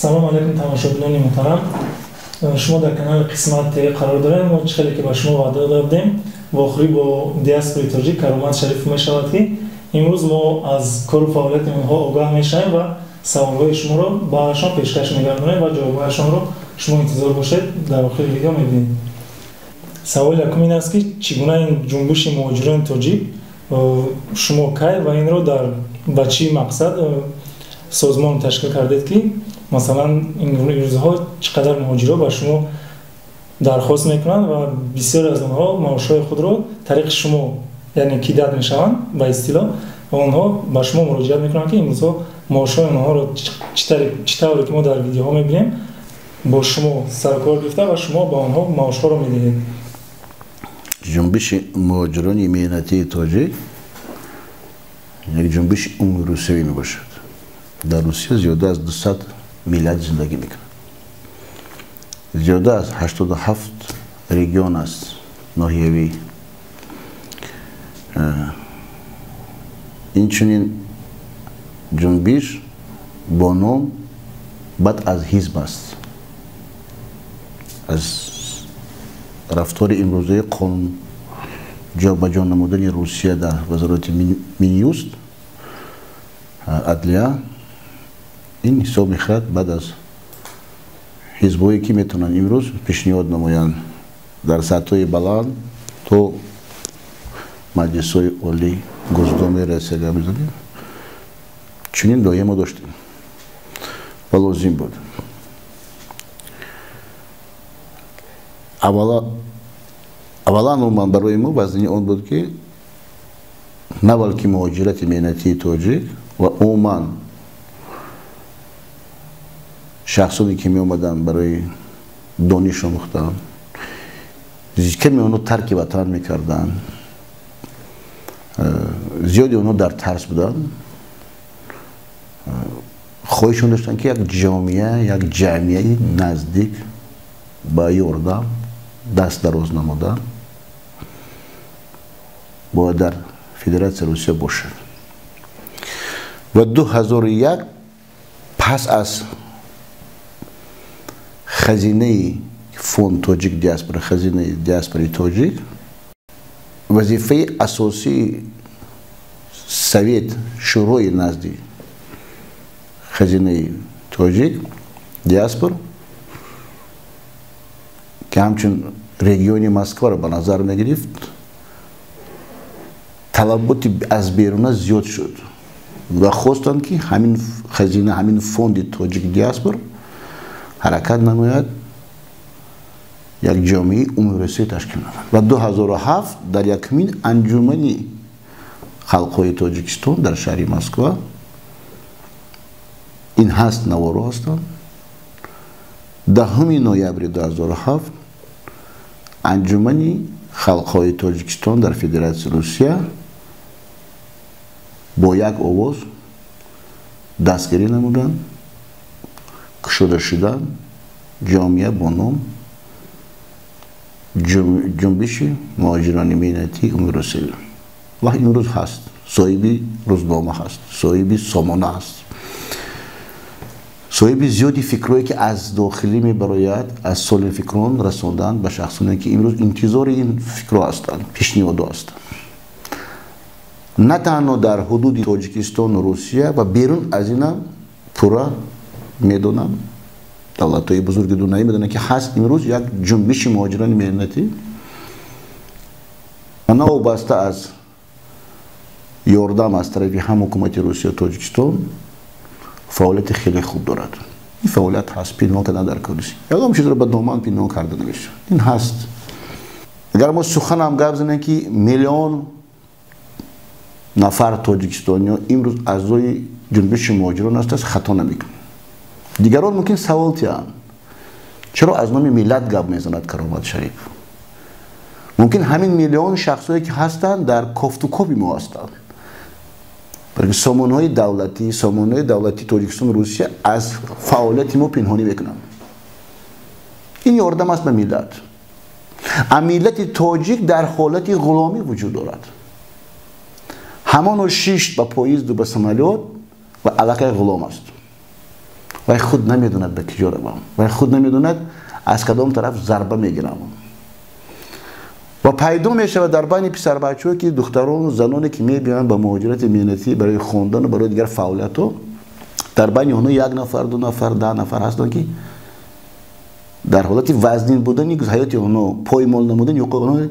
салом алейкум тамошобинони муҳтарам. Шумо дар канали қисмат қарор дорем. Мо чӣ хеле ки ба шумо ваъда дода будем ва охирӣ бо диаспораи тоҷик каромат шариф мешавад ки имрӯз мо аз кору фаъолияти онҳо огаҳ мешавем ва саволҳои шуморо барашон пешкаш мегардонем ва ҷавобҳояшонро шумо интизор бошед, дар охири видео мебинед. Саволи якум ин аст ки чӣ гуна ин ҷунбуши муҳоҷирони тоҷик шумо кай ва инро ба чӣ мақсад созмон ташкил кардед ки масалан ин рӯзҳо чӣ қадар муҳоҷиро ба шумо дархост мекунанд ва бисёре аз онҳо маошҳои худро тариқи шумо яъне кидат мешаванд ба истилоҳ ва онҳо ба шумо муроҷиат мекунанд ки имрӯзҳо маошҳои онҳоро чӣ тавре ки мо дар видеоҳо мебинем бо шумо саркор гирифта ва шумо ба онҳо маошҳоро медиҳед. ҷунбиши муҳоҷирони меҳнатии тоҷик як ҷунбиши умумирусавӣ мебошад. дар русия зиёда аз 200 миллат зиндагӣ мекунад. зиёда аз 87 регион аст ноҳиявӣ. инчунин ҷунбиш бо ном баъд аз ҳизб аст. аз рафтори имрӯзаи қонун ҷобаҷо намудани русия дар вазороти минюст адлия ин ҳисоб мехӯрад баъд аз ҳизбҳое ки метавонанд имрӯз пешниҳод намоянд дар сатҳҳои баланд то маҷлисҳои олӣ гӯсдоми раисиягӣ мезанем. чунин доия мо доштем ва лозим буд. аввалан умуман барои мо вазнини он буд ки на балки муҳоҷирати меҳнатии тоҷик ва умуман шахсоне ки меомаданд барои дониш омӯхтан каме онҳо тарки ватан мекарданд, зиёди онҳо дар тарс буданд, хоҳишон доштанд ки як ҷомеа як ҷамъияи наздик ба ёрдам даст дароз намудан бояд дар федератсияи русия бошад. ва 2001 пас аз хазинаи фонд тоҷик диаспора, хазинаи диаспораи тоҷик, вазифаи асосии совет шӯрои назди хазинаи тоҷик диаспор ки ҳамчун региони Москваро ба назар мегирифт, талаботи аз беруна зиёд шуд ва хостанд ки ҳамин хазина, ҳамин фонди тоҷик диаспор ҳаракат намояд, як ҷомеаи умумирусавӣ ташкил намояд. ва 2007 дар якумин анҷумани халқҳои Тоҷикистон дар шаҳри Москва, ин ҳаст наворо ҳастанд, 10 ноябри 2007 анҷумани халқҳои Тоҷикистон дар Федератсияи Русия бо як овоз дастгирӣ намуданд, кушода шуданд ҷомеа бо ном ҷунбиши муҳоҷирони меҳнатии умумирусавӣ. ва имрӯз ҳаст, соҳиби рӯзнома ҳаст, соҳиби сомона ҳаст, соҳиби зиёди фикрое ки аз дохилӣ мебарояд, аз солим фикрон расонданд ба шахсоне ки имрӯз интизори ин фикро ҳастанд, пешниҳодо ҳастанд. на танҳо дар ҳудуди Тоҷикистону Русия ва берун аз инам пурра медонам, давлатҳои бузурги дунё медонанд ки ҳаст имрӯз як ҷунбиши муҳоҷирони меҳнатӣ, она вобаста аз ёрдам аз тарафи ҳам ҳукумати Русия Тоҷикистон фаъолияти хеле хуб дорад. ин фаъолият ҳаст, пинҳон кардан дар кори ягон чизро ба доман пинҳон карда намешавад. ин ҳаст. агар мо суханам гап занем ки миллион нафар тоҷикистониё имрӯз аъзои ҷунбиши муҳоҷирон ҳастанд, хато намекунем. дигарон мумкин савол тиҳанд, чаро аз номи миллат гап мезанад каромат шариф? мумкин ҳамин миллион шахсое ки ҳастанд дар кофтукоби мо ҳастанд. барои сомонаҳои давлати Тоҷикистону Русия аз фаъолияти мо пинҳонӣ мекунанд. ин ёрдам аст ба миллат. а миллати тоҷик дар ҳолати ғуломӣ вуҷуд дорад. ҳамоно шишт ба поизду ба самолёт ва аллакай ғулом аст. و خود نمیدوند به کجا روم و خود نمیدوند از کدام طرف ضربه میگیرم و پیدا میشه در بین پسر بچه‌ها که دختران و زنانی که میبینن با مهاجرت مهنتی برای خواندن و برای دیگر فعالیت‌ها در بین اونها 1 نفر 2 نفر 10 نفر هستن که در حالت وزنین بودن یک حیات اونها پایمال نمودن حقوق اونها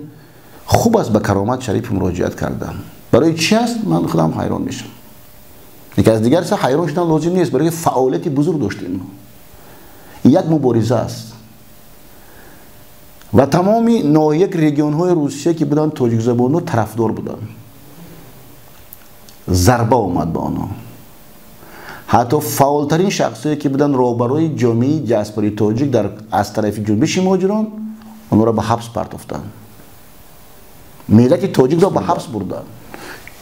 خوب است به کرامت شریف مراجعت کردن. برای چی است؟ من خودم حیران میشم. یکی از دیگر حیران شدن لازم نیست، برای فعالیت بزرگ داشتیم. یک مبارزه است و تمامی ناحیه رژیون های روسیه که بودن تاجیک زبان رو طرفدار بودن. ضربه اومد به آنها. حتی فعالترین شخصی که بودن روبروی جامعه دیاسپوری تاجیک در از طرف جنبش مهاجران آنها را به حبس پرتافتند. ملت تاجیک را به حبس بردن.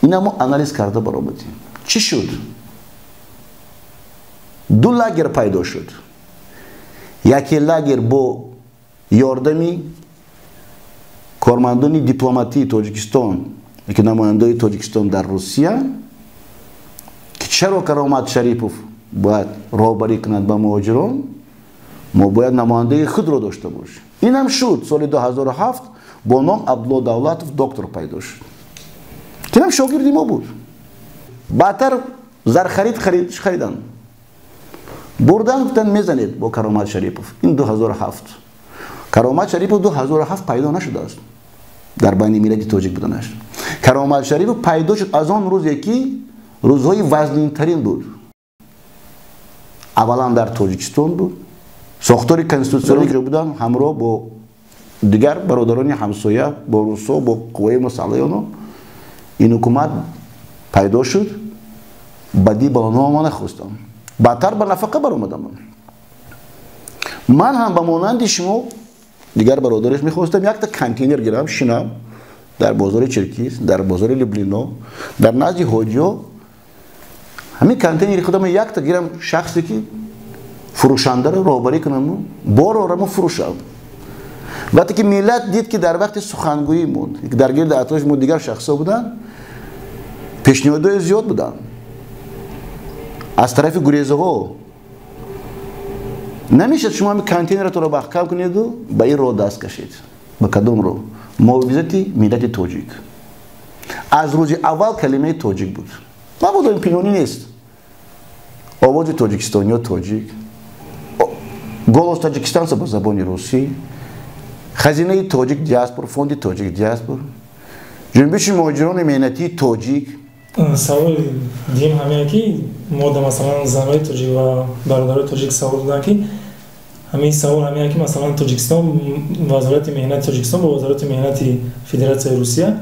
اینا ما آنالیز کرده برآمدیم. چی شد؟ 2 لاگر پیدا شد. یکی لاگر با یاردمی کارمندان دیپلماتی تاجیکستان که نماینده تاجیکستان در روسیه که چرا کرامت شریفوف باید راهبری کند به مهاجران، ما باید نماینده خود را داشته باشیم. این هم شد. سال 2007 با نام عبدالله دولتوف دکتر پیدا شد. این هم شاگردی ما بود. بعدتر زر خریدن بردن گفتن میزنید با کرامت شریفوف. این 2007. کرامت شریفوف 2007 پیدا نشده است. در بین ملت تاجیک بودنش. کرامت شریفوف پیدا شد از آن روز یکی روزهای وزنین ترین بود. اولا در تاجیکستان بود. ساختار کنستیتوسیونی که بودن همراه با دیگر برادران همسایه با روسا با قوای مسلحه اونها این حکومت پیدا شد. بدی با آنها ما نخواستم. بدتر به نفقه برآمدم. من هم به مانند شما دیگر برادرش میخواستم یک تا کانتینر گیرم شینم در بازار چرکیز، در بازار لبلینا، در نزد حاجیا. همین کانتینر خودم یک تا گیرم شخصی که فروشنده رو راهبری کنم بار رو فروشم. وقتی که ملت دید که در وقت سخنگویی موند در گرد اطراف ما دیگر شخصا بودن، پیشنهادهای زیاد بودن از طرف گریزه ها. نمیشه شما همین کانتینر رو محکم کنید و به این راه دست کشید. به کدام راه؟ محافظت ملت تاجیک. از روز اول کلمه تاجیک بود. مبادا این پنهانی نیست. آواز تاجیکستانی تاجیک، голос تاجیکستان با زبان روسی، خزینه تاجیک دیاسپور، فوند تاجیک دیاسپور، جنبش مهاجران مهنتی تاجیک. سوال دیم همین که ما مثلا زنای تاجیک و برادرای تاجیک سوال دادن که همین سوال همین که مثلا تاجیکستان وزارت مهنت تاجیکستان با وزارت مهنت فدراسیون روسیه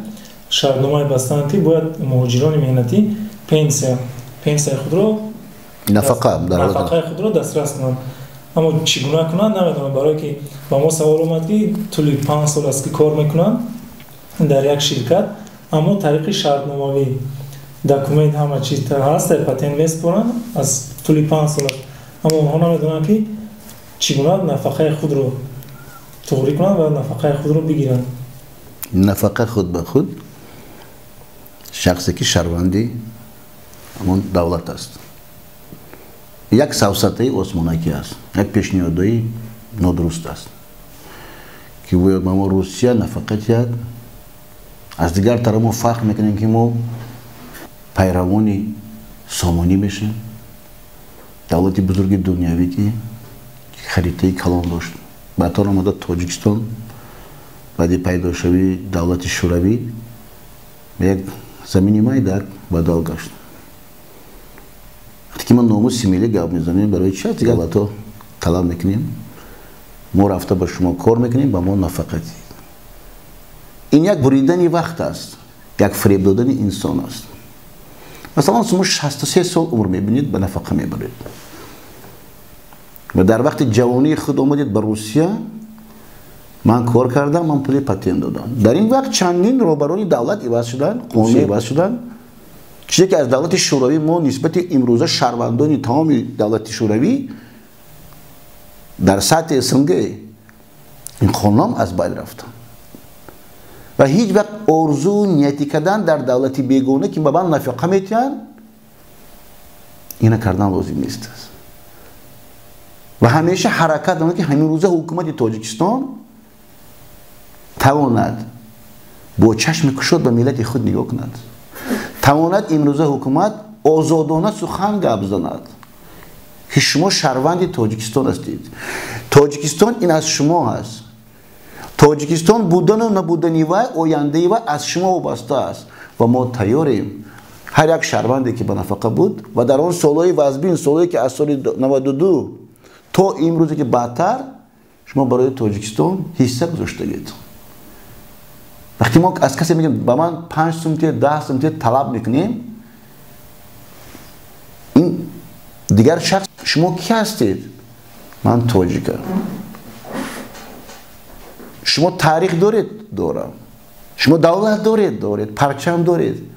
شرطنامه بستند که باید مهاجران مهنتی پنسیا خود را نفقه خود را دسترس کنند. اما چگونه کنند نمیدونم. برای که با ما سوال اومد که طول 5 سال است که کار میکنند در یک شرکت، اما طریق شرطنامه‌ای داکومنت همه چیز هست پاتنت میسپارن از طول 5 سال، اما اونها نمیدونن که چگونه نفقه خود رو توری کنند و نفقه خود رو بگیرن. نفقه خود به خود شخصی که شهروندی همون دولت است. یک سوسته عثمانکی است. یک پیشنهادی نادرست است که باید ما روسیه نفقه دهد. از دیگر طرف ما فرق میکنیم که ما پیروانی سامانی میشیم. دولت بزرگ دنیاوی که خریطه کلان داشت. بعد آمده تاجیکستان بعد پیدا شوی دولت شوروی یک زمینی مایدک بدل گشت. وقتی که ما ناموس ملی گپ میزنیم برای چی دیگه دولت‌ها طلب میکنیم؟ ما رفته با شما کار میکنیم با ما نفقه. این یک بریدن وقت است، یک فریب دادن انسان است. مثلا شما 63 سال عمر میبینید به نفقه میبرید و در وقت جوانی خود آمدید به روسیه. من کار کردم، من پول پاتنت دادم. در این وقت چندین روبروی دولت عوض شدن، قانون عوض شدن. چیزی که از دولت شوروی ما نسبت امروزه شهروندان تمام دولت شوروی در سطح اسنگ این قانون از بین رفتن و هیچ وقت آرزو نیتی کردن در دولتی بیگانه که به من نفقه میتین اینا کردن لازم نیست است. و همیشه حرکت دارند که همین روزه حکومت تاجیکستان تواند با چشم کشود به ملت خود نگاه کند، تواند امروزه حکومت آزادانه سخن گپ زند که شما شهروند تاجیکستان هستید، تاجیکستان این از شما هست، تاجیکستان بودن و نبودنی و آینده و از شما وابسته است و ما تیاریم هر یک شهروندی که به نفقه بود و در آن سالهای وزبین، سالهایی که از سال 92 تا امروزی که بعدتر شما برای تاجیکستان حصه گذاشتید. وقتی ما از کسی میگیم به من 5 سنتی 10 سنتی طلب میکنیم، این دیگر شخص شما کی هستید؟ من تاجیکم. شما تاریخ دارید؟ دارم. شما دولت دارید، پرچم دارید.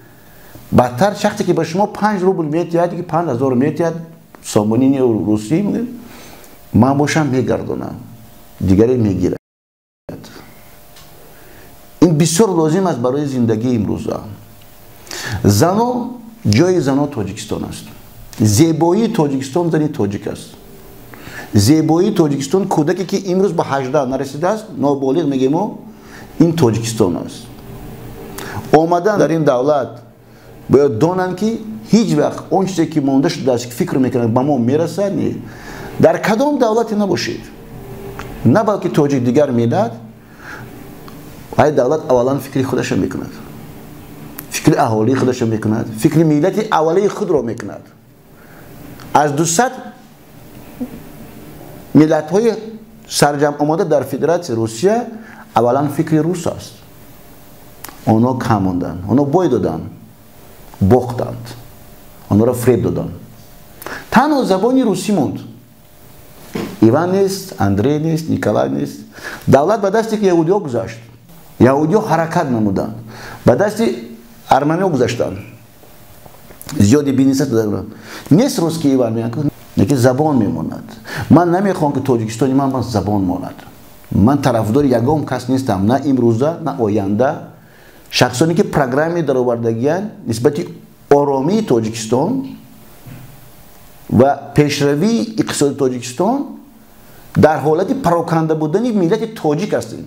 بدتر شخصی که به شما 5 روبل میتید که 5000 میتید سامانین یا روسی میگه من باشم میگردونم، دیگری میگیرد. این بسیار لازم است برای زندگی امروزه. زنو جای زنو تاجیکستان است. زیبایی تاجیکستان زنی تاجیک است. زیبایی تاجیکستان کودکی که امروز به 18 نرسیده است، نابالغ میگیم ما، این تاجیکستان است. آمدن در این دولت باید دانند که هیچ وقت اون چیزی که مونده شده است که فکر میکنند به ما میرسد نه. در کدام دولتی نباشید، نه بلکه تاجیک دیگر ملت، های دولت اولا فکری خودش میکند، فکر اهالی خودش میکند، فکر ملت اولی خود را میکند. از 200 ملت های سرجم آمده در فدراسیون روسیه اولا فکر روس است. اونا کم موندن، اونا بای دادن، باختند، اونا را فریب دادن. تنها زبانی روسی موند. ایوان نیست، اندری نیست، نیکولای نیست. دولت به دستی که یهودی ها گذاشت. یهودی ها حرکت نمودن. به دستی ارمنی ها گذاشتن. زیادی بینیست دادن. نیست روز که ایوان میگن که زبان میموند. من نمیخوام که تاجیکستانی من زبان ماند. من طرفدار یگام کس نیستم، نه امروزه نه آینده. شخصانی که پروگرامی در آوردگیان نسبت آرامی تاجیکستان و پیشروی اقتصاد تاجیکستان در حالت پراکنده بودن ملت تاجیک هستیم.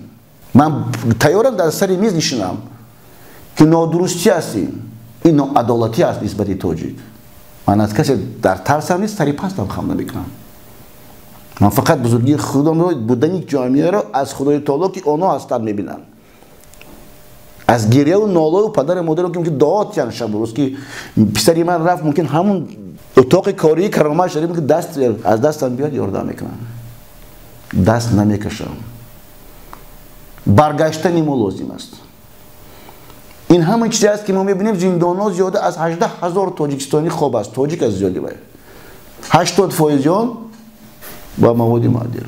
من تیارم در سر میز نشینم که نادرستی هستیم، این ناعدالتی است نسبت تاجیک. من از کسی در ترسم نیست، سری پستم خم نمیکنم. من فقط بزرگی خودم رو، بودن یک جامعه رو از خدای تعالی که آنها هستند میبینم. از گریه و ناله و پدر مادر که دعات چند شب روز که پسری من رفت، ممکن همون اتاق کاری کرامت شریف که دست از دستم بیاد یاردم میکنم، دست نمیکشم. برگشتن ما لازم است. این همون چیزی است که ما میبینیم زندان‌ها زیاده از 18,000 تاجیکستانی خواب است. تاجیک از زیادی باید 80% جان با مواد معدن.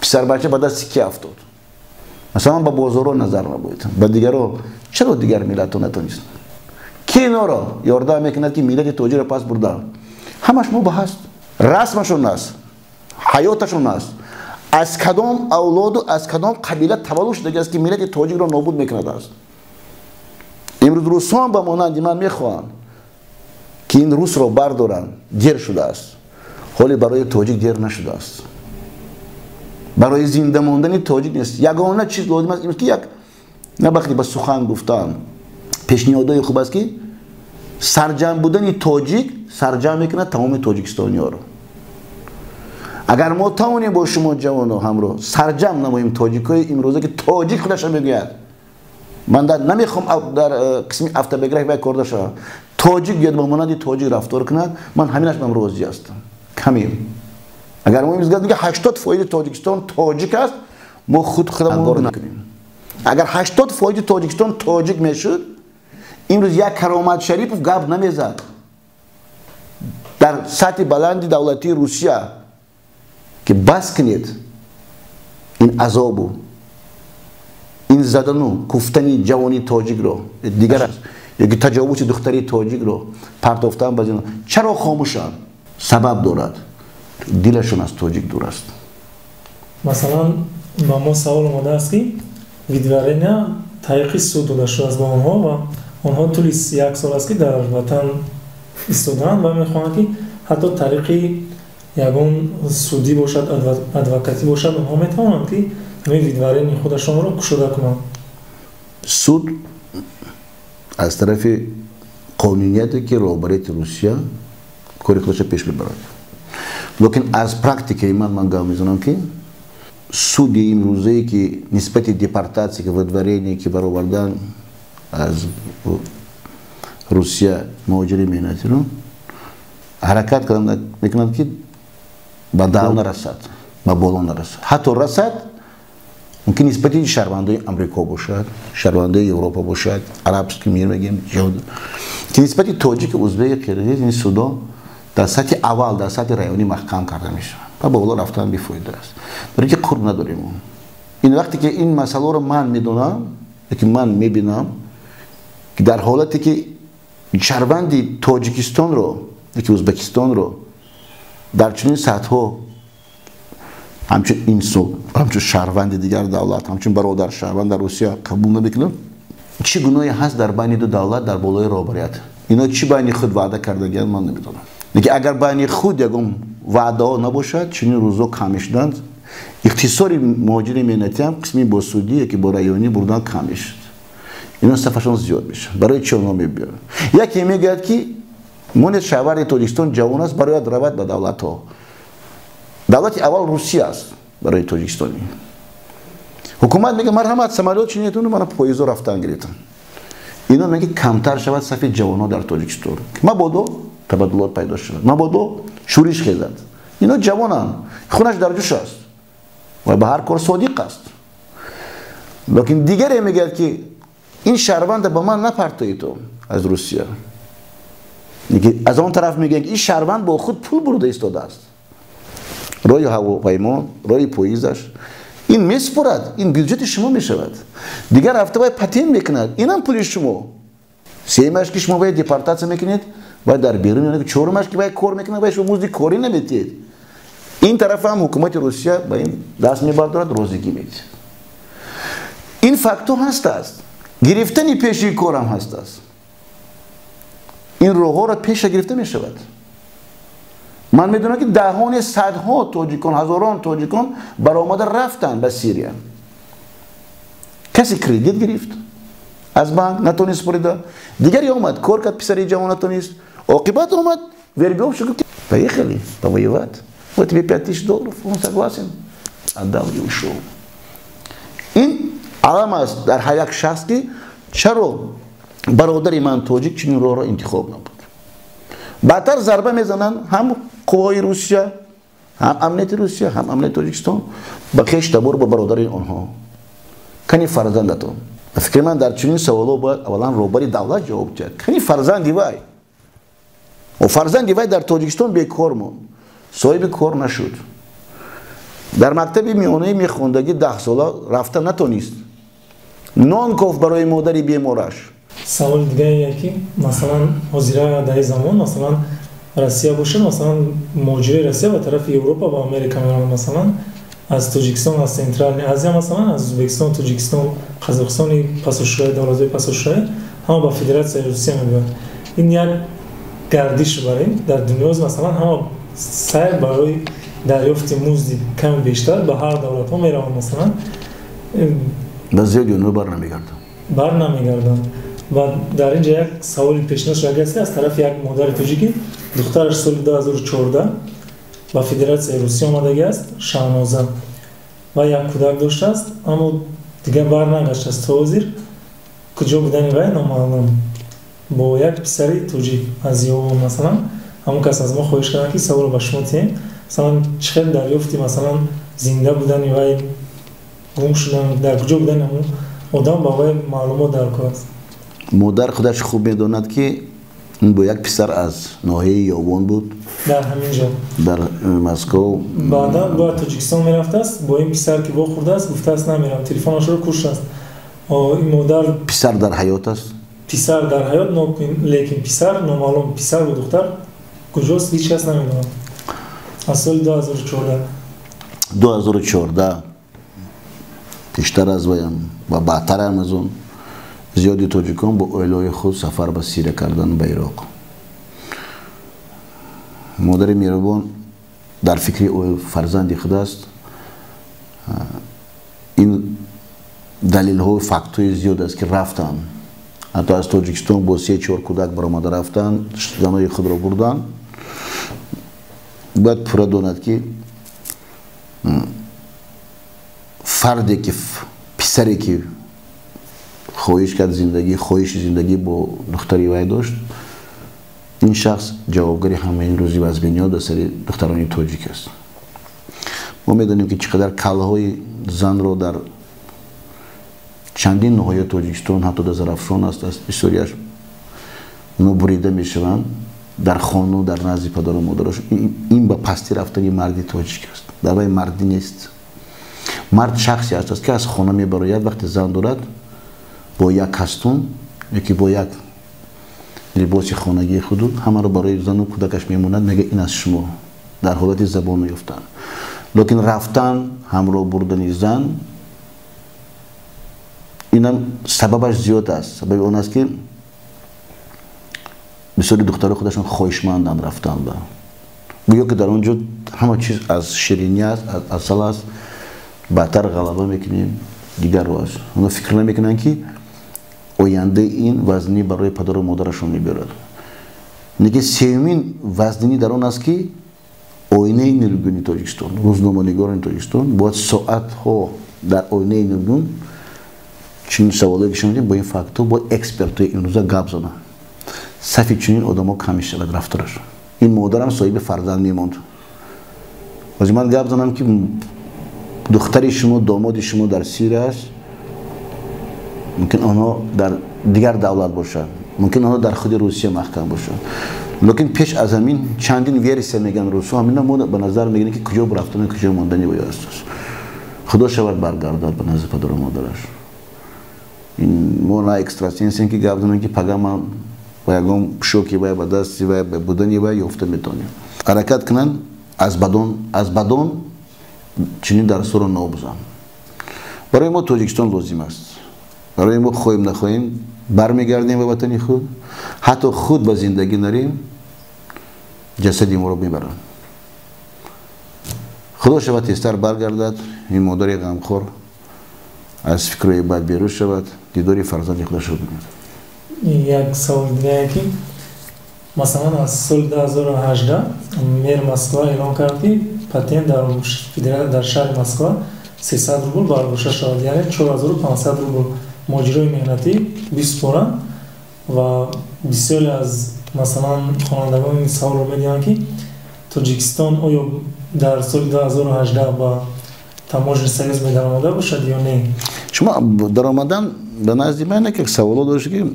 پسر بچه بعد از سکه افتاد. مثلا با بازارها نظر نباید. با دیگرها چرا دیگر ملت ها نتونست؟ کی اینا را یاردم میکند که ملت تاجر پس بردن؟ همش مباح است. رسمشون است. حیاتشون است. از کدام اولاد و از کدام قبیله تولد شده است که ملت تاجر را نابود میکند است. امروز روسان با مانند من میخوان که این روس را بردارن، دیر شده است. حالی برای تاجیک دیر نشده است. برای زنده ماندن تاجیک نیست. یگانه چیز لازم است که یک نه وقتی با سخن گفتن پیشنهادهای خوب است که سرجم بودن تاجیک سرجم میکنه تمام تاجیکستانی ها رو. اگر ما توانیم با شما جوانان همراه سرجم نماییم تاجیکای امروزه که تاجیک خودش میگوید، من نمیخوام در قسمی افتابگرای و کردش تاجیک بیاد با مانند تاجیک رفتار کند، من همینش من راضی هستم. کمیم. اگر ما امروز میگه 80% تاجیکستان تاجیک است، ما خودمون نکنیم. اگر 80% تاجیکستان تاجیک میشد، امروز یک کرامت شریف گپ نمیزد. در سطح بلند دولتی روسیه که بس کنید این عذابو، این زدن و گفتنی جوانی تاجیک رو دیگر است، یکی تجاوز دختری تاجیک رو پرتافتن بزنن، چرا خاموشن؟ سبب دارد، دلشون از تاجیک دور است. مثلا با ما سوال اومده است که ویدیوارینیا تایقی سود داده شده است با آنها و آنها طول 1 سال است که در وطن ایستادند و میخواهند که حتی طریقی ягон судӣ бошад, адвокатӣ бошад, онҳо метавонанд ки ҳамин видварини худашонро кушода кунанд. суд аз тарафи қонунияте ки роҳбарияти Русия кори худашро пеш мебарад. лекин аз практикаи ман гап мезанам ки суди имрӯзае ки нисбати депортатсия видварение ки баровардан аз Русия муҳоҷири меҳнатиро ҳаракат мекунад ки ба дал нарасад, ба боло нарасад. ҳатто расад мумкин нисбати шаҳрвандаи Амрико бошад, шаҳрвандаи Европа бошад, арабский мир мегӯем, ки нисбати тоҷики, узбеки, қирғиз ин судо дар сатҳи аввал, дар сатҳи районӣ маҳкам карда мешавад. Ба боло рафтан бифоида аст. барои ки қурб надорем. ин вақте ки ин масъаларо ман медонам, ки ман мебинам ки дар ҳолате ки шаҳрванди Тоҷикистонро яки Ӯзбекистонро дар чунин сатҳҳо ҳамчун инсон, ҳамчун шаҳрванди дигар давлат, ҳамчун бародар шаҳрванд дар Русия қабул намекунад, чӣ гуноҳе ҳаст дар байни ду давлат дар болои роҳбарият? Ино чӣ байни худ ваъда кардагиянд ман намедонам. Лекин агар байни худ ягон ваъдаҳо набошад, чунин рӯзҳо кам мешуданд, иқтисори муҳоҷири меҳнатиам қисми бо судӣ яки бо районӣ бурдан кам мешуд. Ино сафашон зиёд мешад. Барои чӣ онҳо мебиёранд? Яке мегӯяд ки монед шаҳрванди Тоҷикистон ҷавон аст, барояд равад ба давлатҳо. Давлати аввал Русия аст барои Тоҷикистони. ҳукумат мега марҳамат, самолёт чинетуну мана поездо рафтан гирифтам. Ино мега камтар шавад сафи ҷавонҳо дар Тоҷикистон. Мабодо табаддулот пайдо шавад, мабодо шӯриш хезад. Ино ҷавонанд, хунаш дар ҷӯш аст ва ба ҳар кор содиқ аст. лекин дигаре мегӯяд ки ин шаҳрванда ба ман напартои то аз Русия. Аз он тараф мегӯяд ки ин шаҳрванд бо худ пул бурда истодааст. роҳи ҳавопаймо, роҳи поездаш, ин месупорад, ин бюджети шумо мешавад. Дигар ҳафта бояд патент мекунад, инам пули шумо. сеюмаш ки шумо бояд депортация мекунед, бояд дар берун меонед, чорумаш ки бояд кор мекунад, бояд шумо музди кори наметиҳед. ин тараф ҳам ҳукумати Русия ба ин даст мебардорад, розигӣ медиҳад. ин фактҳо ҳастааст. гирифтани пеши корам ҳастааст. ин роҳҳоро пеша гирифта мешавад. ман медонам ки даҳони садҳо тоҷикон, ҳазорон тоҷикон баромада рафтанд ба Сирия. касе кредит гирифт аз банк, натонист спорида. дигаре омад кор кард, писари ҷавон натонист. оқибат омад вербёв шуд, поехали повоевать. Вот тебе $5000, он согласен. Отдал и ушел. ин алам аст дар ҳар як шахс ки чаро бародари ман тоҷик чунин роҳро интихоб набуд. баъдтар зарба мезананд ҳам қуввои Русия, ҳам амнияти Русия, ҳам амнияти Тоҷикистон ба хеш табор ба бародари онҳо. кани фарзандатон. ба фикри ман дар чунин саволҳо бояд аввалан роҳбари давлат ҷавоб диҳад. кани фарзанди вай. фарзанди вай дар Тоҷикистон бекор монд. соҳиби кор нашуд. дар мактаби миёнаи мехондагӣ 10 сола рафта натонист. нон кофт барои модари бемораш. саволи дигаре ки масалан ҳозира дар ин замон масалан Россия бошад, масалан муҳоҷири Россия ба тарафи Европа ва Америка мераванд, масалан аз Тоҷикистон, аз Централни Азия, масалан аз Ӯзбекистон, Тоҷикистон, Қазоқистони пасошӯраи, давлатҳои пасошӯраи ҳама ба Федератсияи Русия мебиёнд. ин як гардиш барем дар дунёз, масалан ҳама сайр барои дарёфти музди ками бештар ба ҳар давлатҳо мераванд, масалан ба зиёди онҳо барнамегарданд. ва дар инҷа як саволи пешниҳод шуда гастааст аз тарафи як модари тоҷики. духтараш соли 2014 ба Федератсияи Русия омадагиаст, Шаҳноза, ва як кӯдак доштааст, аммо дигар барнагаштааст. то ҳозир куҷо будани вай номаълум. бо як писари тоҷик аз Ёвон, масалан ҳамон кас аз мо хоҳиш карданд ки саволро ба шумо диҳем, масалан чӣ хел дарёфти масалан зинда будани вай, гум шудан, дар куҷо будани ҳамон одам ба вай маълумот дар кор аст. модар худаш хуб медонад ки ин бо як писар аз ноҳияи Ёвон буд, дар ҳамин ҷо дар Москва. баъдан ба Тоҷикистон мерафтааст, бо ин писар ки вохӯрдааст, гуфтааст намерам, телефонашро куштааст. ин модар писар дар ҳаёт аст. писар дар ҳаёт, лекин писар номаълум, писар ва духтар куҷост ҳеҷ кас намедонад. аз соли 2014 пештар аз ваям ва баъдтарам аз он зиёди тоҷикон бо оилаҳои худ сафар ба Сирия кардан ба Ироқ. модари меҳрубон در فکر او فرزند خود است. این دلیل ها و فکت های زیاد است که رفتن، حتی از تاجیکستان با 3-4 کودک برآمده رفتن، زنای خود را بردن. باید پورا داند که فردی که پسری که خواهش کرد خواهش زندگی با دختری وی داشت، این شخص جوابگری همه این روزی وزبینیات در سر دخترانی تاجیک است. ما میدونیم که چقدر کلاهای زن را در چندین ناحیه تاجیکستان، حتی در زرافشان است بسیاریش اونا بریده میشوند در خانه در نزد پدر و مادرش. این با پستی رفتن مردی تاجیک است، در واقع مردی نیست. مرد شخصی است که از خانه میبراید، وقتی زن دارد با یک کاستوم یکی با یک لباس خانگی خود همه رو برای زن و کودکش میموند، میگه این از شما، در حالت زبان نیفتن. لیکن رفتن همراه بردن زن اینم سببش زیاد است. سبب اون است که بسیاری دخترها خودشون خواهشمندن رفتن با گویا که در اونجا همه چیز از شیرینی است، از اصل است، بهتر غلبه میکنیم دیگر رو است. اونا فکر نمیکنن که آینده این وزنی برای پدر و مادرشون میبرد. نگه سومین وزنی در اون است که آینه نیروگونی تاجیکستان، روزنامه‌نگاران تاجیکستان باید ساعت ها در آینه نیروگون چنین سوالی که شنیدیم با این فاکتور با اکسپرت این روزا گپ زدن. صفی چنین آدم‌ها کم شود رفتارش. این مادرم صاحب فرزند میموند. از من گپ زدم که دختری شما، داماد شما در سیر است، ممکن آنها در دیگر دولت باشند، ممکن آنها در خود روسیه محکم باشند، لیکن پیش از همین چندین ویرسه میگن روسا همینا ما به نظر میگن که کجا برفتن کجا ماندنی باید است. خدا شود برگردد به نزد پدر و مادرش. این ما نه اکستراسینسین که گپ زدن که پگام و یگام شوکی باید به دستی و به بدنی باید یافته میتونیم. حرکت کنن از بدن چنین درس رو نابزن. برای ما تاجیکستان لازم است. برای ما خواهیم نخواهیم برمیگردیم به وطن خود، حتی خود به زندگی نریم جسدی ما رو میبرن. خدا شود تیزتر برگردد، این مادر غمخور از فکرهای بد بیرون شود، دیداری فرزند خودش رو ببیند. یک سوال دیگه که مثلا از سال 2018 میر مسکو اعلام کرد که پاتنت در شهر مسکو 300 روبل برداشته شد، یعنی 4500 روبل ماجرای مهنتی بسپارن. و بسیاری از مثلا خوانندگان این سوال رو میدونن که تاجیکستان آیا در سال 2018 با تماج سیاز می درآمده باشد یا نه؟ شما درآمدن به نزد من یک سوال داشت که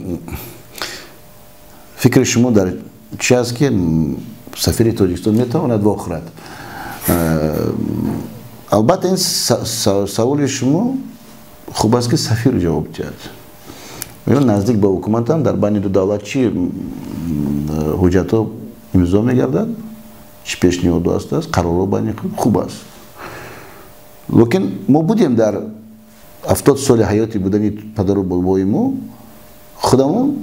فکر شما در چی است که سفیر تاجیکستان میتواند بخورد؟ البته این سوال شما خوب است که سفیر جواب دهد. نزدیک به حکومت هم در بین دو دولت چی حجت ها امضا میگردد، چی پیشنهاد است، قرار بین خوب است. لیکن ما بودیم در 70 سال حیاتی بودن پدر و بابای ما، خودمون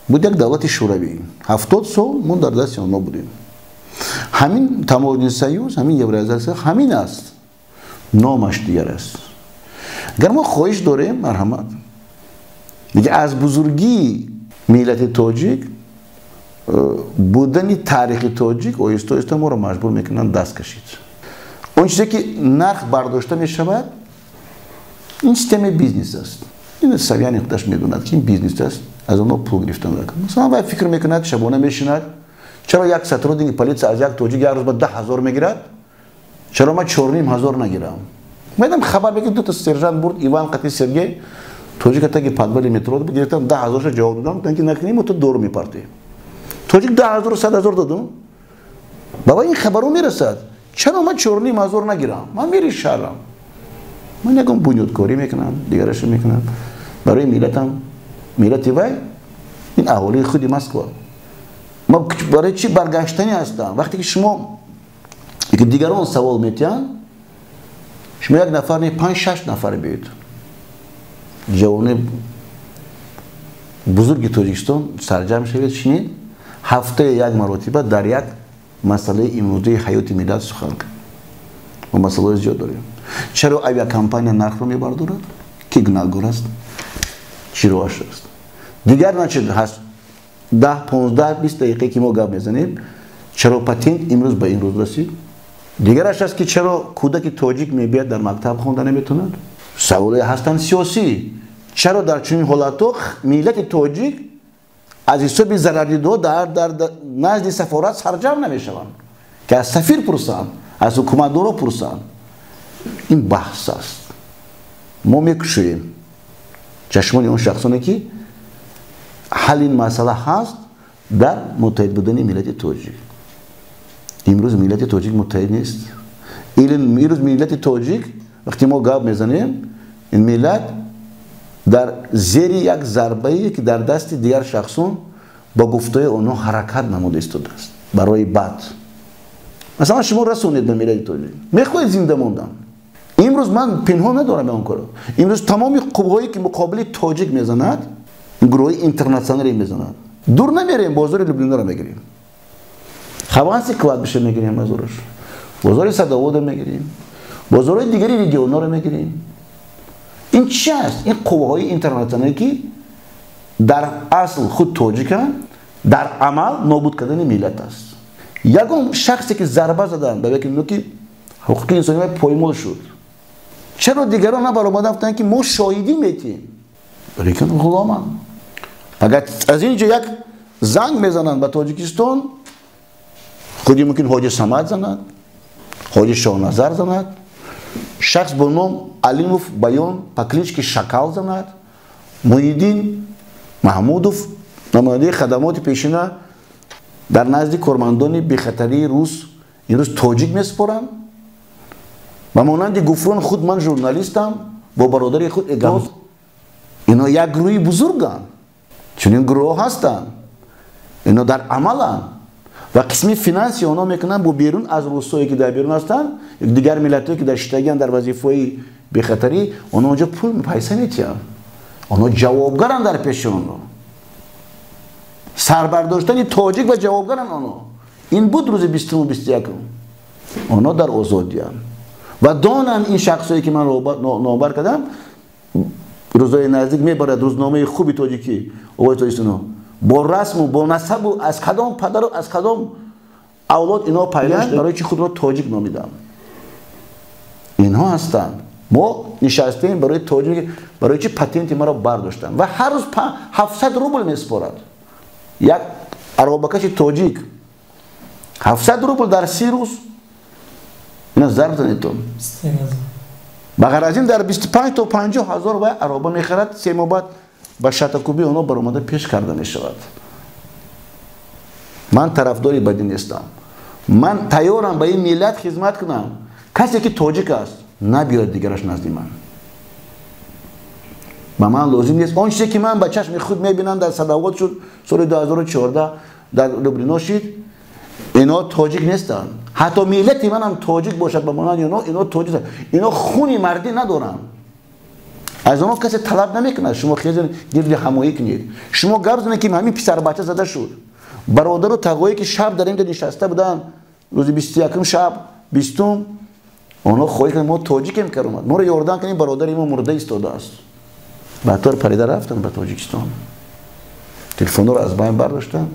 بود یک دولت شوروی. 70 سال ما در دست آنها بودیم. همین تمام سیوز، همین یورازیه همین است، نامش دیگر است. اگر ما خواهش داریم مرحمت دیگه از بزرگی ملت تاجیک بودن تاریخ تاجیک آیسته آیسته ما رو مجبور میکنن دست کشید. اون چیزی که نرخ برداشته می شود این سیستم بیزنس است. این سویان خودش میدوند که این بیزنس است، از اونها پول گرفتن میکنه. مثلا وقتی فکر میکند شبانه میشیند چرا یک سطر دیگه پلیس از یک تاجیک یک روز با 10,000 میگیرد، چرا ما 4,500 نگیرم؟ میدم خبر بگید دو تا سرجان برد ایوان قتی سرگی تاجیک تا که پادبال مترو بود گرفتم 10,000 جواب دادم تا اینکه نکنیم تو دور میپرتی. تاجیک 10,000 و 100,000 دادم. بابا این خبرو میرسد چرا ما 4,500 نگیرم؟ من میری شهرم. من نگم بنیادکاری میکنم، دیگرش میکنم برای ملتم، ملت وای این اهالی خودی مسکو. ما برای چی برگشتنی هستم؟ وقتی که شما که دیگران سوال میتین شما یک نفر نه 5-6 نفر بیاید. جوان بزرگ تاجیکستان سرجم شوید شنید هفته یک مرتبه در یک مسئله امروزی حیات ملت سخن کرد. ما مسئله زیاد داریم. چرا авиакомпания نرخ رو میبردارد؟ کی گناهگار است؟ چی روش است؟ دیگر نچه هست 10 15 20 دقیقه که ما گپ میزنیم چرا پاتنت امروز به این روز رسید؟ دیگرش است که چرا کودک تاجیک میبیاد در مکتب خوانده نمیتوند؟ سوال هستند سیاسی. چرا در چنین حالاتو ملت تاجیک از حساب ضرریدو در نزد سفارت سرجم نمیشوند که از سفیر پرسند، از حکومت دارو پرسند. این بحث است. ما میکشیم چشمان اون شخصانی که حل این مسئله هست در متحد بودن ملت تاجیک. امروز ملت تاجیک متحد نیست. امروز ملت تاجیک وقتی ما گپ میزنیم این ملت در زیر یک ضربه‌ای که در دست دیگر شخصون با گفته اونها حرکت نموده ایستاده است برای بد. مثلا شما رسونید به ملت تاجیک میخواهید زنده موندن. امروز من پنهان ندارم اون کارو. امروز تمام قوهایی که مقابل تاجیک میزنند گروه اینترنشنالی میزنند. دور نمیریم بازار لبنان رو میگیریم. خوانسی کواد بشه میگیریم بازارش. بازار صداوود میگیریم. بازارهای دیگری رژیونا رو میگیریم. این چی است؟ این قوه‌های اینترنشنالی که در اصل خود تاجیکن در عمل نابود کردن ملت است. یگان شخصی که ضربه زدن به که حقوق انسانی پایمال شد. چرا دیگران نبرآمده گفتن که ما شاهدی میتیم؟ لیکن غلامان. اگر از اینجا یک زنگ میزنن به تاجیکستان خودی ممکن حاجی صمد زند، حاجی شاهنظر زند، شخص با نام علیموف بیان پکلیچ که شکل زند، محیدین محمودوف نماینده خدمات پیشینه در نزد کارمندان بی‌خطری روس این روز تاجیک میسپارند. و مانند گفران خود من ژورنالیستم با برادر خود اگام. اینا یک گروه بزرگن. چنین گروه هستن. اینا در عملن. و قسمی فینانسی اونا میکنن با بیرون از روسایی که در بیرون هستن دیگر ملتایی که در شتگیان در وظیفه بی‌خطری اونا اونجا پول پیسه میتیان. اونا جوابگرن در پیش اونا. سربرداشتن تاجیک و جوابگرن اونا. این بود روز 20 و 21 اونا در آزادیان. و دانن این شخصایی که من نامبر کردم روزای نزدیک میبرد روزنامه خوبی تاجیکی آقای تاجیکستان با رسم و با نسب و از کدام پدر و از کدام اولاد اینا پیداش برای چی خود را تاجیک نامیدن. اینها هستند. ما نشستیم برای تاجیک برای چی پاتنت ما را برداشتن و هر روز 700 روبل میسپارد. یک عربکش تاجیک 700 روبل در 30 روز اینا ضرب زنیتون. بغیر از این در 25 تا 50 هزار و عربه میخرد 3 ماه بعد با شتکوبی اونا برآمده پیش کرده میشود. من طرفداری بدی نیستم. من تیارم به این ملت خدمت کنم. کسی که تاجیک است نبیاد دیگرش نزد من. به من لازم نیست. آن چیزی که من با چشم خود میبینم در صداوات شد سال 2014 در لبنان شد اینا تاجیک نیستن. حتی ملتی من هم تاجیک باشد به مانند اینا تاجیک هستند. اینا خونی مردی ندارن. از اونها کسی طلب نمیکنه شما خیلی گرد همایی کنید. شما گپ زنید که همین پسر بچه زده شد. برادر و تقوایی که شب در اینجا نشسته بودن روز 21 شب 20 اونا خواهی که ما تاجیک هم کردیم. ما رو یاردن کنیم برادر ما مرده ایستاده است. بعد پریده رفتن به تاجیکستان. تلفن رو از بین برداشتن.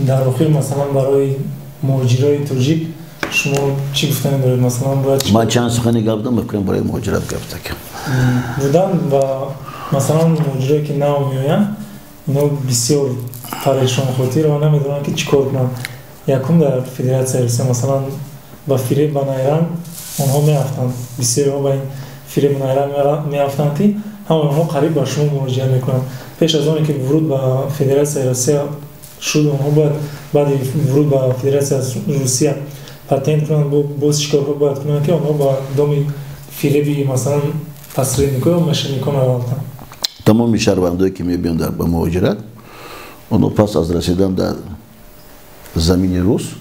در آخر مثلا برای مهاجرای تاجیک شما چی گفتن دارید؟ مثلا باید من چند سخنی گفتم بکنم برای مهاجرت گفتم بودن و مثلا مهاجرایی که نو میآیند اینا بسیار پریشان خاطر و نمیدونن که چیکار کنن. یکم در فدراسیون روسیه مثلا با فریب بنایرن اونها میافتند. بسیار با این فریب بنایرن میافتند که اونها قریب با شما مراجعه میکنن. پیش از اون که ورود به فدراسیون روسیه شد اونها بعد ورود به فدراسیون روسیه پاتنت کنن باز چیکار باید کنن که اونها با دامی فریبی مثلا تصریح میکنه و مشنیکان رو رفتن. تمام شهروندایی که میبینن در به مهاجرت اونها پس از رسیدن در زمین روس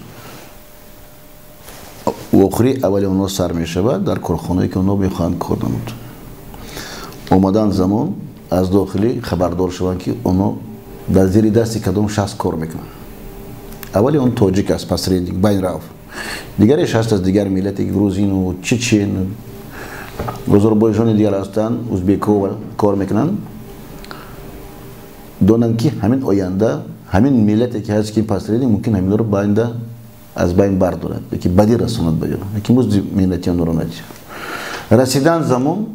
وخری اولی اونها سر میشود در کارخانه‌ای که اونها میخواهند کار نمود. اومدن زمان از داخلی خبردار شدن که اونها در زیر دستی کدام شخص کار میکنن. اولی اون توجیک است посредник بین رفت دیگرش هست از دیگر ملت گروزین و چچن آذربایجان دیگر هستن ازبکو کار میکنن دونن که همین آینده همین ملتی که هست که посредник ممکن همین رو باینده از بین بردارد یکی بدی رسوند بیاره یکی موز ملتیان رو ندید رسیدن زمان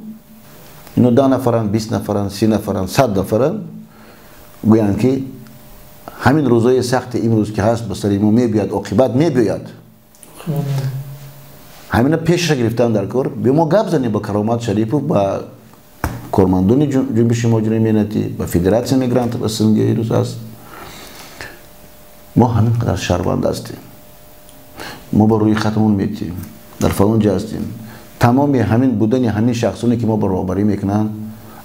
اینو 10 نفرن 20 نفرن 30 نفرن 100 نفرن گویند که همین روزای سخت امروز که هست به سر ما میبیاد عاقبت میبیاد همین پیش را گرفتن در کار به ما گپ زنیم با کرامت شریف و با کارمندان جنبش مهاجرین ملتی با فدراسیون میگرانت اسنگی روز است ما همین قدر شهروند هستیم ما با روی خطمون میتیم در فلان جا هستیم تمام همین بودن همین شخصانی که ما با راهبری میکنن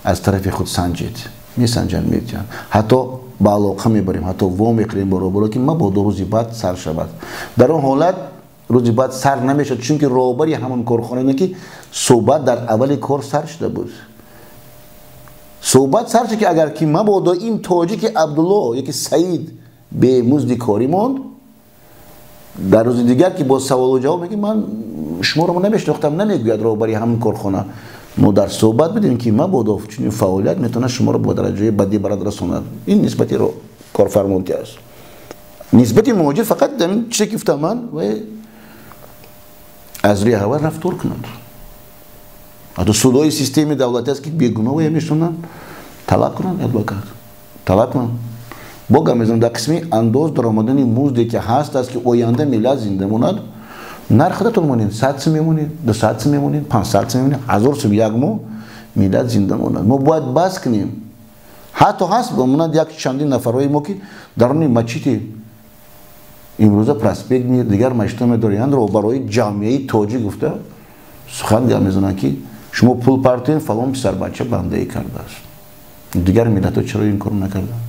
از طرف خود سنجید میسنجن میتین حتی با علاقه میبریم حتی وام میکنیم با راهبری که ما با 2 روز بعد سر شود در اون حالت روزی بعد سر نمیشد چون که راهبری همون کارخانه که صحبت در اول کار سر شده بود صحبت سر شد که اگر که ما با این تاجیک عبدالله یکی سعید به مزد کاری موند در روز دیگر که با سوال و جواب میگه من شما رو نمیشناختم نمیگوید راهبری همون کارخانه ما در صحبت بدیم که ما با چنین فعالیت میتونه شما رو با درجه بدی برد رسوند این نسبتی رو کارفرمایتی است نسبتی مهاجر فقط همین چیزی که گفتم من و از روی هوا رفتار کنند حتی سودای سیستم دولتی است که بیگناه میشونن طلاق کنند ادوکات طلاق کنند با میزنم در قسمی انداز درآمدنی مزدی که هست است که آینده ملت زنده ماند نرخ داتون مونید 100 میمونید 200 میمونید 500 میمونید 1000 سو یک مو ملت زنده ماند ما باید بس کنیم حتی هست بموند یک چندین نفرای ما که درون مسجد امروز پرسپکت میاد دیگر مجتمع دارند رو برای جامعه توجیه گفته سخن میزنن که شما پول پارتین فلان پسر بچه بنده کرده است دیگر ملت چرا این کارو نکردن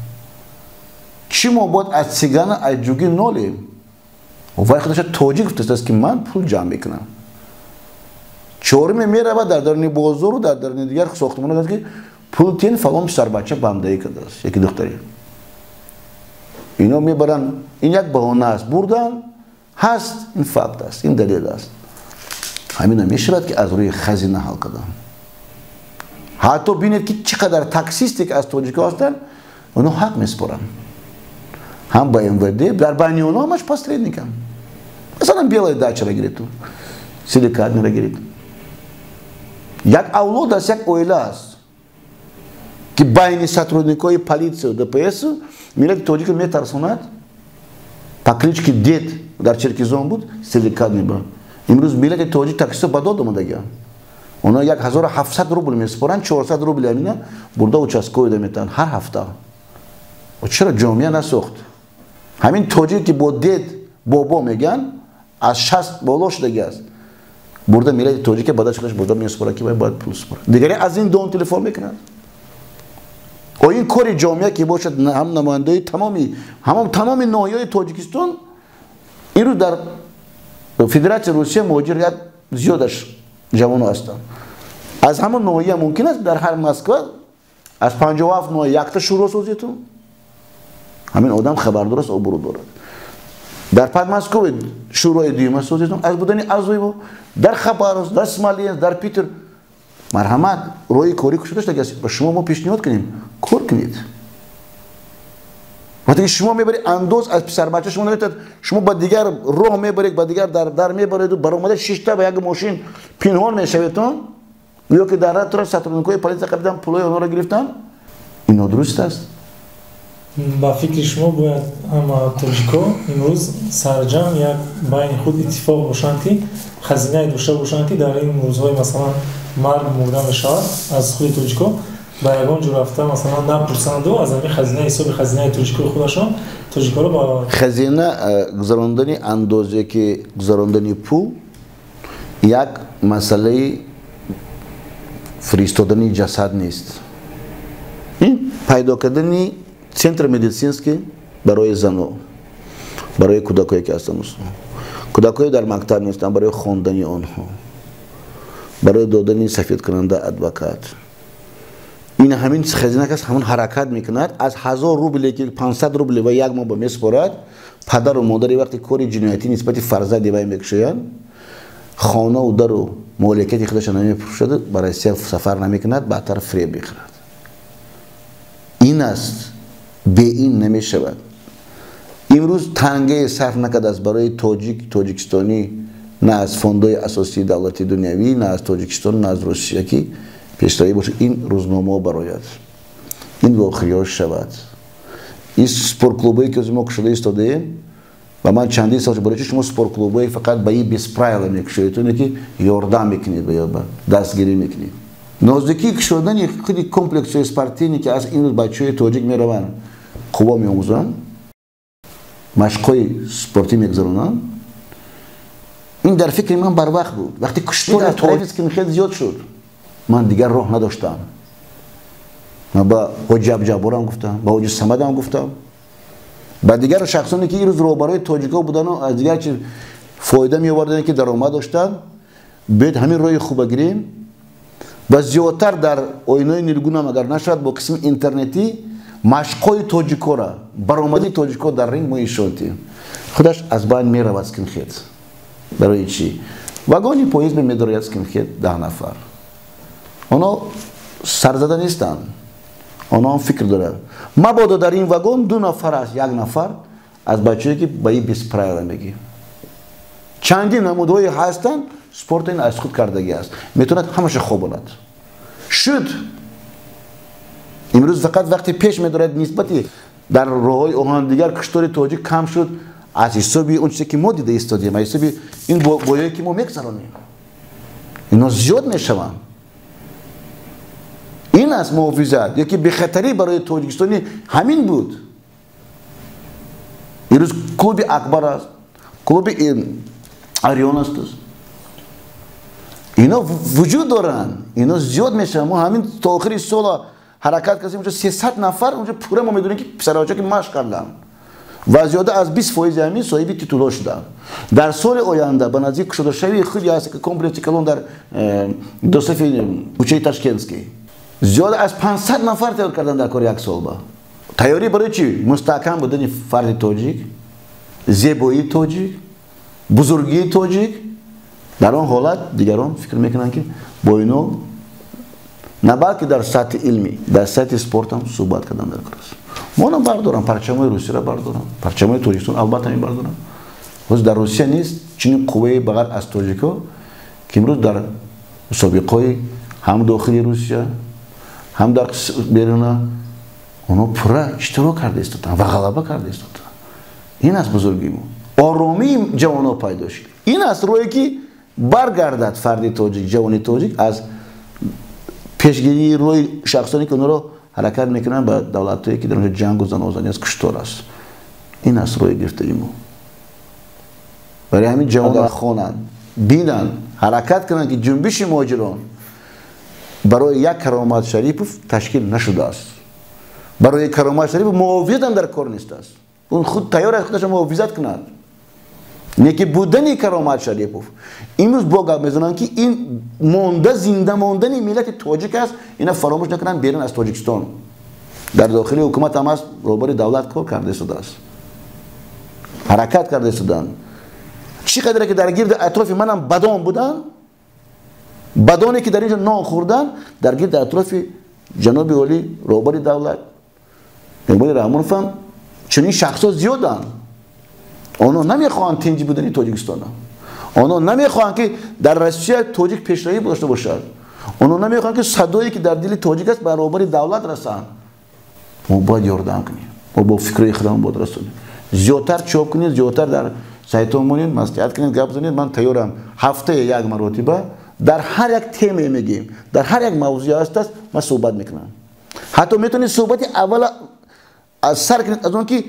چی ما باید از سیگان از جوگی نولیم و وقتی خودش توجیه گفته است که من پول جمع میکنم چهارم میره و در درون بازار و در درون دیگر ساختمان است که پول تین فلان پسر بچه بنده کرده است یکی دختری اینا میبرن این یک بهانه است بردن هست این فکت است این دلیل است همین میشود که از روی خزینه حل کردن حتی ببینید که چقدر تاکسیستی که از توجیه هستن اونو حق میسپرن هم با MVD در بین اونا همش посредникам مثلا بیلای داچه را گیرید تو سیلیکات را گیرید یک اولاد است یک اویله است که بین сотрудникای полиции و ДПС ملت توجیه میترسوند تقریچ که دید در چرکیزان بود سیلیکات میبرن امروز ملت توجیه تاکسی با داد اومده اونا 1700 روبل میسپرن 400 روبل همینه برده участковый میتن هر هفته و چرا جامعه نساخت همین توجیه که با دید بابا میگن از 60 بالا شده است برده ملت توجیه که بعدش خودش برده میسپره که باید پول سپره دیگری از این دون تلفن میکنن و این کار جامعه که باشد هم نماینده تمام ناحیه‌های تاجیکستان این رو در فدراسیون روسیه مهاجریت زیادش جوان هستن از همون ناحیه ممکن است در هر مسکو از 57 ناحیه یک تا شورا سازیتون همین آدم خبردار است آبرو دارد در پدمسکو شورای دیوم سازیتون از بودن عضوی در خبرست در اسماعیلیه در پیتر مرحمت روی کاری کشیده شده با شما ما پیشنهاد کنیم کار کنید وقتی شما میبرید انداز از پسر بچه شما نمیتونید شما با دیگر راه میبرید با دیگر در میبرید و برآمده 6 تا با یک ماشین پنهان میشویتون یا که در راه сотрудникای پلیس قبلا پولای اونا رو گرفتن اینا درست است با فکر شما باید اما توجیکو امروز سرجم یک بین خود اتفاق باشند که خزینه داشته باشند که در این روزهای مثلا مرگ مردن بشود از خود توجیکو با یگان جو رفته مثلا نپرسند و از همین خزینه حساب خزینه توجیکو خودشون توجیکو رو با خزینه گذراندنی اندازه که گذراندنی پول یک مسئله فرستادنی جسد نیست این پیدا کردنی центр медицинский برای زنو برای کودکایی که هستن کودکایی در مکتب نیستن برای خواندن آنها برای دادن سفید کننده ادوکات این همین خزینه که همون حرکت میکند از 1000 روبل که 500 روبل و یک ماه به میسپارد پدر و مادری وقتی کاری جنایتی نسبت فرزند وی میکشند خانه و در و مالکیت خودش نمیفروشد برای سفر نمیکند بعدتر فریب میخورد این است به این نمیشود امروز تنگه صرف نکرد از برای تاجیکستانی نه از فوندهای اساسی دولتی دنیوی نه از تاجیکستان نه از روسیه که پیشروی باشه این روزنامه برایت این واقعیات شود این سپورت کلوبایی که از ما کشیده ایستاده ایم و من چندین سال برای شما سپورت کلوبایی فقط به این بیسپرایل میکشید که یاردم میکنید به یاد دستگیری میکنید نزدیکی کشیدن خیلی کمپلکس اسپارتینی که از این روز بچه‌های تاجیک میروند قوا میآموزند مشقای سپورتی میگذرونند این در فکر من بر وقت بود وقتی کشتی در طرف که خیلی زیاد شد من دیگر راه نداشتم من با حاجی عبدالجبار هم گفتم با حاجی صمد هم گفتم با دیگر شخصانی که این روز روبروی تاجیکا بودن و از دیگر چیز فایده می آوردن که درآمد داشتن باید همین راه خوب بگیریم و زیادتر در آینه‌های نیلگون هم اگر نشد با قسم اینترنتی مشقای تاجیکا را برآمدی تاجیکا در رینگ ما ایشوندیم خودش از بین می رود اسکینخید برای چی واگونی پاییز به مدرای اسکینخید 10 نفر اونا سرزده نیستن اونا هم فکر دارن مبادا در این واگن 2 نفر است 1 نفر از بچه‌ای که با این بیسپرایل میگی چندین نمودهای هستن سپورت این از خود کردگی است میتوند همش خوب بود شد امروز فقط وقتی پیش میدارد نسبتی در راههای اوهان دیگر کشتار تاجیک کم شد از حسابی اون چیزی که ما دیده ایستادیم از حسابی این بایایی که ما میگذرونیم اینا زیاد میشوند این است محافظت یکی به خطری برای تاجیکستانی همین بود امروز کلوب اکبر است کلوب آریون است اینا وجود دارن اینا زیاد میشن ما همین تا آخر سال حرکت کردیم اونجا 300 نفر اونجا پوره ما میدونیم که پسرها که مشق کردن و زیاده از 20% همین صاحب تیتول شدن در سال آینده به نزدیک شده شوی خیلی هست که کمپلکس کلون در دوسف کوچه تاشکندسکی زیاد از 500 نفر تیار کردن در کار یک سال با تیاری برای چی مستحکم بودن فرد تاجیک زیبایی تاجیک بزرگی تاجیک در آن حالت دیگران فکر میکنن که با اینو نه بلکه در سطح علمی در سطح سپورت هم صحبت کردن در کارش ما بردارم پرچمای روسیه را بردارم پرچمای تاجیکستان البته می بردارم ولی در روسیه نیست چنین قوه بغیر از تاجیکا که امروز در مسابقات هم داخلی روسیه هم در بیرون اونا پره اشتراک کرده استادن و غلبه کرده استادن این است بزرگی ما آرامی جوانا پیدا شد این است روی که برگردد فردی تاجیک جوانی تاجیک از پیشگیری روی شخصانی که اونا رو حرکت میکنن به دولتایی که در اونجا جنگ و زنازانی از کشتار است این است روی گرفتگی ما برای همین جوان خوانن بینن حرکت کنن که جنبش مهاجران برای یک کرامت شریف تشکیل نشده است برای کرامت شریف معاویت هم در کار نیست است اون خود تیار از خودش معاویزت کنند نیکی بودن کرامت شریف امروز با گپ میزنن که این مانده زنده ماندن ملت تاجیک است اینا فراموش نکنن بیرون از تاجیکستان در داخل حکومت هم است روبروی دولت کار کرده شده است حرکت کرده شدن چقدر که در گرد اطراف منم بدان بودن بدانی که در اینجا نان خوردن در گرد اطراف جناب عالی روبروی دولت روبروی رحمانوف هم چنین شخصا زیادن اونا نمیخوان تنجی بودن تاجیکستان اونا نمیخوان که در روسیه تاجیک پیشروی داشته باشد اونا نمیخوان که صدایی که در دل تاجیک است برابر دولت رسند ما باید یاردم کنیم ما با فکر خودمون باید رسونیم زیادتر چاپ کنید زیادتر در سایتون مونید مصلحت کنید گپ بزنید من تیارم هفته یک مرتبه در هر یک تیمی میگیم در هر یک موضوع است من صحبت میکنم حتی میتونید صحبت اول از سر کنید از اون که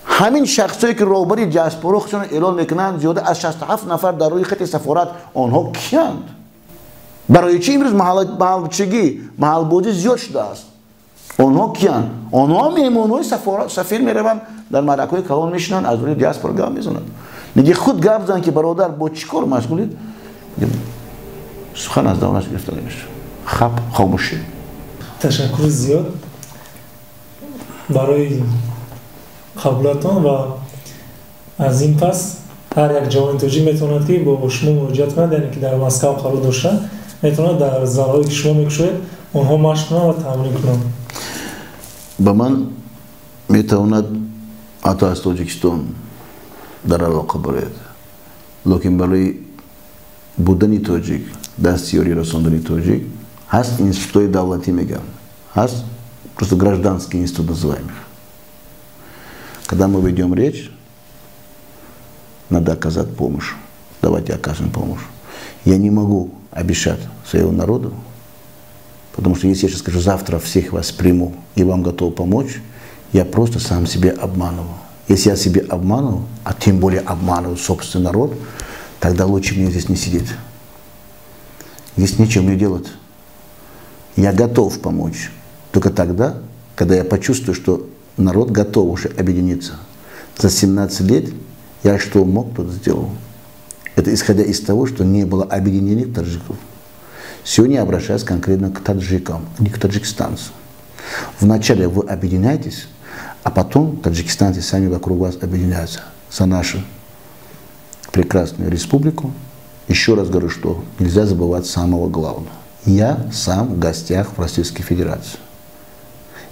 همین شخصایی که روبروی جاسپورو خودشون اعلان میکنند زیاده از 67 نفر در روی خط سفارت آنها کیند برای چی امروز محلچگی محلبازی زیاد شده است آنها کیند آنها میمونای سفیر میروند در مدرک‌های کلان میشنن از روی دیاسپورا گپ میزنند میگه خود گپ زن که برادر با چیکار مشغولید سخن از دهانش گرفته نمیشه خاموشی ташаккури зиёд барои қабулиятон ва аз ин пас ҳар як ҷавони тоҷик метавонад ки бо шумо муроҷиат кунад, яъне ки дар Москав қарор дошта метавонад дар залҳое ки шумо мекушоед онҳо машқ кунанд ва тамрин кунанд. Ба ман метавонад ҳатто аз Тоҷикистон дар алоқа барояд, лекин барои будани тоҷик, дастёри расондани тоҷик ҳаст институтҳои давлатӣ мегам, ҳаст просто гражданский институт называемых. Когда мы ведем речь, надо оказать помощь, давайте окажем помощь. Я не могу обещать своему народу, потому что если я сейчас скажу, завтра всех вас приму и вам готов помочь, я просто сам себе обманываю. Если я себе обманываю, а тем более обманываю собственный народ, тогда лучше мне здесь не сидеть. Здесь нечего мне делать. Я готов помочь только тогда, когда я почувствую, что народ готов уже объединиться. За 17 лет я что мог, тот сделал. Это исходя из того, что не было объединения таджиков. Сегодня я обращаюсь конкретно к таджикам, а не к таджикистанцам. Вначале вы объединяетесь, а потом таджикистанцы сами вокруг вас объединяются за нашу прекрасную республику. Еще раз говорю, что нельзя забывать самого главного. Я сам в гостях в Российской Федерации.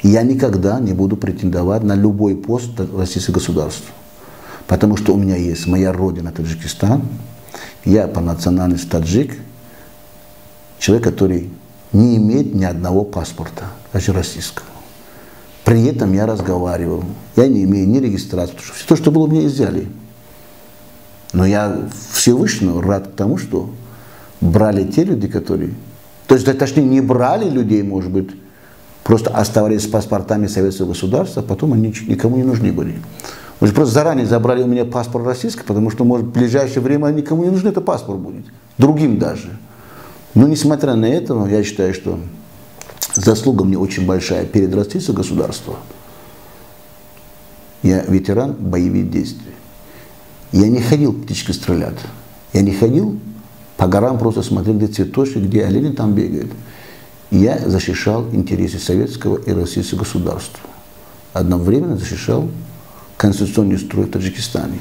Я никогда не буду претендовать на любой пост российского государства, потому что у меня есть моя родина Таджикистан, я по национальности таджик, человек, который не имеет ни одного паспорта, даже российского. При этом я разговаривал, я не имею ни регистрации, потому что все то, что было, у меня изъяли. Но я Всевышнему рад тому, что брали те люди, которые... То есть, точнее, не брали людей, может быть, просто оставались с паспортами советского государства, а потом они никому не нужны были. Может, просто заранее забрали у меня паспорт российский, потому что, может, в ближайшее время никому не нужен этот паспорт будет. Другим даже. Но, несмотря на это, я считаю, что заслуга мне очень большая перед российским государством. Я ветеран боевых действий. Я не ходил птичкой стрелять. Я не ходил по горам просто смотреть, где цветочки, где олени там бегают. Я защищал интересы советского и российского государства. Одновременно защищал конституционный строй в Таджикистане.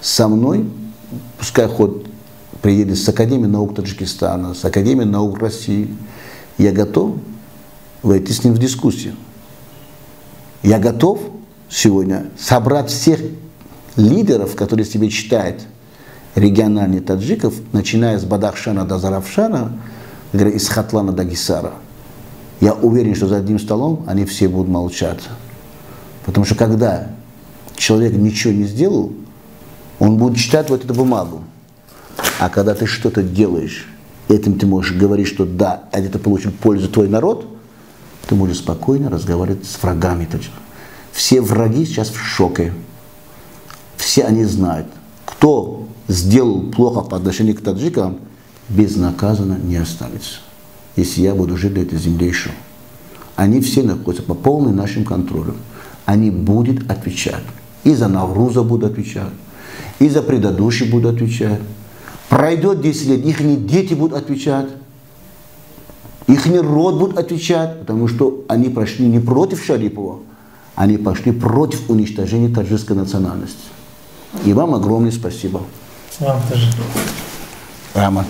Со мной, пускай хоть приедет с Академии наук Таджикистана, с Академии наук России, я готов войти с ним в дискуссию. Я готов сегодня собрать всех лидеров, которые себе считают региональных таджиков, начиная с Бадахшана до Заравшана, из Хатлана до Гисара. Я уверен, что за одним столом они все будут молчать. Потому что когда человек ничего не сделал, он будет читать вот эту бумагу. А когда ты что-то делаешь, этим ты можешь говорить, что да, это получит пользу твой народ, ты можешь спокойно разговаривать с врагами таджиков. Все враги сейчас в шоке. Все они знают, кто сделал плохо по отношению к таджикам, безнаказанно не останется, если я буду жить на этой земле еще. Они все находятся по полным нашим контролем. Они будут отвечать. И за Навруза будут отвечать, и за предыдущий будут отвечать. Пройдет 10 лет, их дети будут отвечать, их род будет отвечать, потому что они пошли не против Шарипова, они пошли против уничтожения таджикской национальности. И вам огромное спасибо. Вам тоже. Раман.